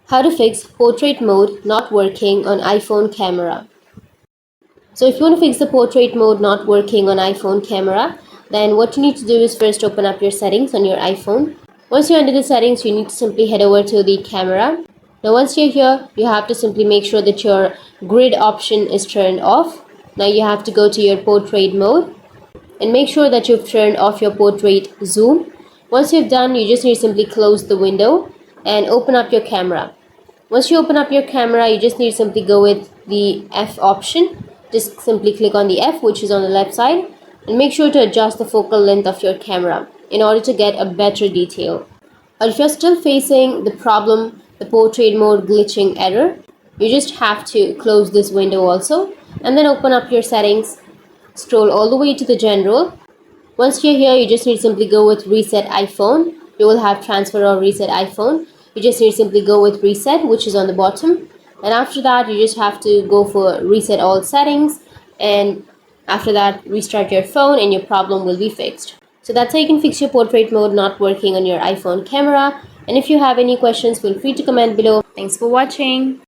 How to fix portrait mode not working on iPhone camera. So if you want to fix the portrait mode not working on iPhone camera, then what you need to do is first open up your settings on your iPhone. Once you're under the settings, you need to simply head over to the camera. Now once you're here, you have to simply make sure that your grid option is turned off. Now you have to go to your portrait mode and make sure that you've turned off your portrait zoom. Once you've done, you just need to simply close the window and open up your camera. Once you open up your camera, you just need to simply go with the F option. Just simply click on the F, which is on the left side, and make sure to adjust the focal length of your camera in order to get a better detail. Or if you're still facing the problem, the portrait mode glitching error, you just have to close this window also and then open up your settings, scroll all the way to the general. Once you're here, you just need to simply go with reset iPhone. You will have transfer or reset iPhone. You just need to simply go with reset, which is on the bottom, and after that you just have to go for reset all settings, and after that restart your phone and your problem will be fixed. So that's how you can fix your portrait mode not working on your iPhone camera. And if you have any questions, feel free to comment below. Thanks for watching.